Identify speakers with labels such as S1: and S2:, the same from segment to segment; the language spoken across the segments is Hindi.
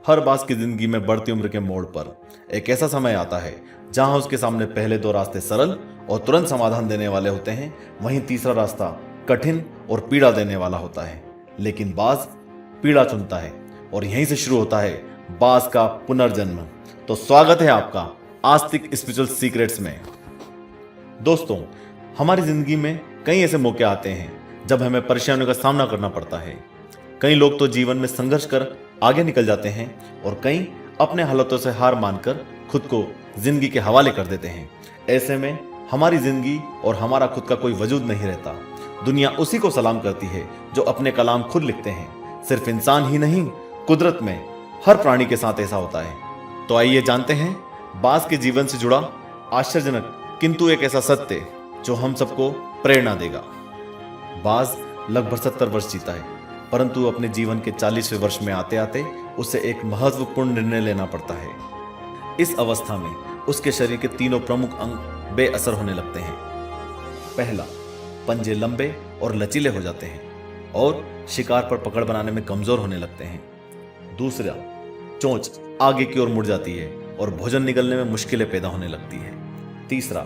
S1: हर बाज की जिंदगी में बढ़ती उम्र के मोड़ पर एक ऐसा समय आता है जहां उसके सामने पहले दो रास्ते सरल और तुरंत समाधान देने वाले होते हैं, वहीं तीसरा रास्ता कठिन और पीड़ा देने वाला होता है। लेकिन बाज पीड़ा चुनता है और यहीं से शुरू होता है बाज का पुनर्जन्म। तो स्वागत है आपका आस्तिक स्पिरिचुअल सीक्रेट्स में। दोस्तों, हमारी जिंदगी में कई ऐसे मौके आते हैं जब हमें परेशानियों का सामना करना पड़ता है। कई लोग तो जीवन में संघर्ष कर आगे निकल जाते हैं और कई अपने हालातों से हार मानकर खुद को जिंदगी के हवाले कर देते हैं। ऐसे में हमारी जिंदगी और हमारा खुद का कोई वजूद नहीं रहता। दुनिया उसी को सलाम करती है जो अपने कलाम खुद लिखते हैं। सिर्फ इंसान ही नहीं, कुदरत में हर प्राणी के साथ ऐसा होता है। तो आइए जानते हैं बाज के जीवन से जुड़ा आश्चर्यजनक किंतु एक ऐसा सत्य जो हम सबको प्रेरणा देगा। बाज लगभग 70 वर्ष जीता है, परंतु अपने जीवन के 40वें वर्ष में आते आते उसे एक महत्वपूर्ण निर्णय लेना पड़ता है। इस अवस्था में उसके शरीर के तीनों प्रमुख अंग बेअसर होने लगते हैं। पहला, पंजे लंबे और लचीले हो जाते हैं और शिकार पर पकड़ बनाने में कमजोर होने लगते हैं। दूसरा, चोंच आगे की ओर मुड़ जाती है और भोजन निगलने में मुश्किलें पैदा होने लगती है। तीसरा,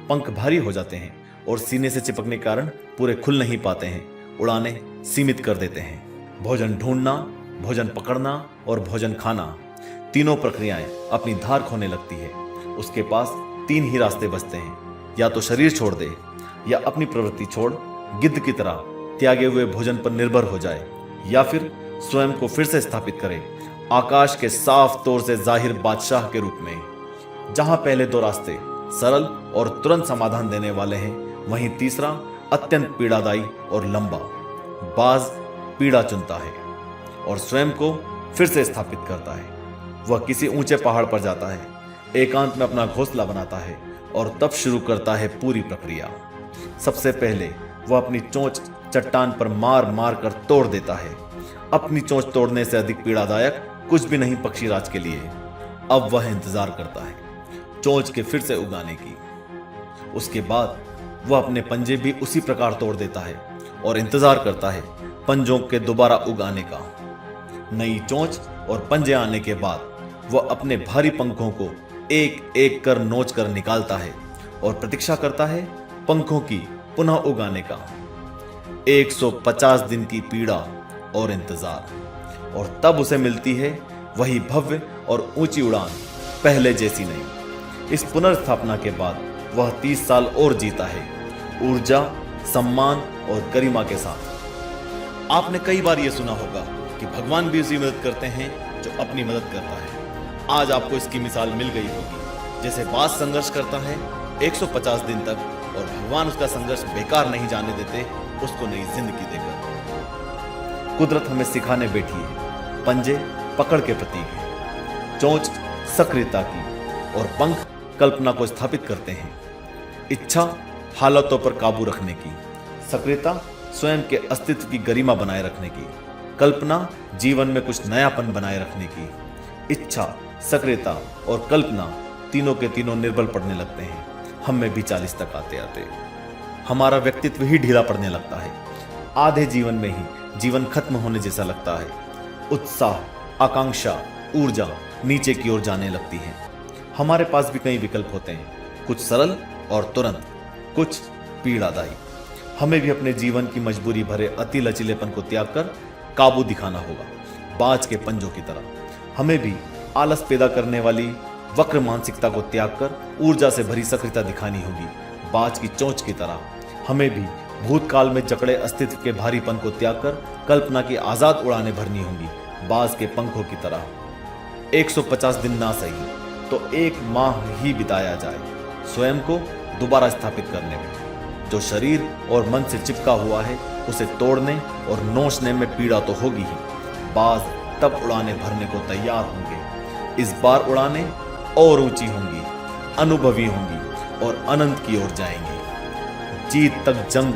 S1: पंख भारी हो जाते हैं और सीने से चिपकने के कारण पूरे खुल नहीं पाते हैं, उड़ाने सीमित कर देते हैं। भोजन ढूंढना, भोजन पकड़ना और भोजन खाना, तीनों प्रक्रियाएं अपनी धार खोने लगती है। उसके पास 3 ही रास्ते बचते हैं, या तो शरीर छोड़ दे, या अपनी प्रवृत्ति छोड़ गिद्ध की तरह त्यागे हुए भोजन पर निर्भर हो जाए, या फिर स्वयं को फिर से स्थापित करे आकाश के साफ तौर से जाहिर बादशाह के रूप में। जहां पहले 2 रास्ते सरल और तुरंत समाधान देने वाले हैं, वहीं तीसरा अत्यंत पीड़ादायी और लंबा। बाज पीड़ा चुनता है और स्वयं को फिर से स्थापित करता है। वह किसी ऊंचे पहाड़ पर जाता है, एकांत में अपना घोंसला बनाता है और तब शुरू करता है पूरी प्रक्रिया। सबसे पहले वह अपनी चोंच चट्टान पर मार मार कर तोड़ देता है। अपनी चोंच तोड़ने से अधिक पीड़ादायक कुछ भी नहीं पक्षीराज के लिए। अब वह इंतजार करता है चोंच के फिर से उगाने की। उसके बाद वह अपने पंजे भी उसी प्रकार तोड़ देता है और इंतजार करता है पंजों के दोबारा उगाने का। नई चोंच और पंजे आने के बाद वह अपने भारी पंखों को एक एक कर नोच कर निकालता है और प्रतीक्षा करता है पंखों की पुनः उगाने का। 150 दिन की पीड़ा और इंतजार, और तब उसे मिलती है वही भव्य और ऊंची उड़ान, पहले जैसी नहीं। इस पुनर्स्थापना के बाद वह 30 साल और जीता है, ऊर्जा, सम्मान और गरिमा के साथ। आपने कई बार यह सुना होगा कि भगवान भी उसी मदद करते हैं जो अपनी मदद करता है। आज आपको इसकी मिसाल मिल गई होगी। जैसे बाज संघर्ष करता है 150 दिन तक और भगवान उसका संघर्ष बेकार नहीं जाने देते, उसको नई जिंदगी देकर। कुदरत हमें सिखाने बैठी है, पंजे पकड़ के प्रतीक है, चोंच सक्रियता की और पंख कल्पना को स्थापित करते हैं। इच्छा हालातों पर काबू रखने की, सक्रियता स्वयं के अस्तित्व की गरिमा बनाए रखने की, कल्पना जीवन में कुछ नयापन बनाए रखने की। इच्छा, सक्रियता और कल्पना तीनों के तीनों निर्बल पड़ने लगते हैं। हम में भी 40 तक आते आते हमारा व्यक्तित्व ही ढीला पड़ने लगता है। आधे जीवन में ही जीवन खत्म होने जैसा लगता है। उत्साह, आकांक्षा, ऊर्जा नीचे की ओर जाने लगती है। हमारे पास भी कई विकल्प होते हैं, कुछ सरल और तुरंत, कुछ पीड़ादायी। हमें भी अपने जीवन की मजबूरी भरे अति लचीलेपन को त्याग कर काबू दिखाना होगा, बाज के पंजों की तरह। हमें भी आलस पैदा करने वाली वक्र मानसिकता को त्याग कर ऊर्जा से भरी सक्रियता दिखानी होगी, बाज की चोंच की तरह। हमें भी भूतकाल में जकड़े अस्तित्व के भारीपन को त्याग कर कल्पना की आजाद उड़ानें भरनी होंगी, बाज के पंखों की तरह। 150 दिन ना सही तो 1 माह ही बिताया जाए स्वयं को दोबारा स्थापित करने में। जो शरीर और मन से चिपका हुआ है उसे तोड़ने और नोचने में पीड़ा तो होगी ही, बाज तब उड़ाने भरने को तैयार होंगे। इस बार उड़ाने और ऊंची होंगी, अनुभवी होंगी और अनंत की ओर जाएंगी। जीत तक जंग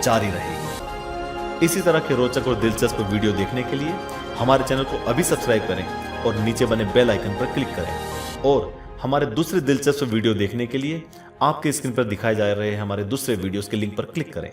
S1: जारी रहेगी। इसी तरह के रोचक और दिलचस्प वीडियो देखने के लिए हमारे चैनल को अभी सब्सक्राइब करें और नीचे बने बेल आइकन पर क्लिक करें। और हमारे दूसरे दिलचस्प वीडियो देखने के लिए आपके स्क्रीन पर दिखाए जा रहे हमारे दूसरे वीडियोस के लिंक पर क्लिक करें।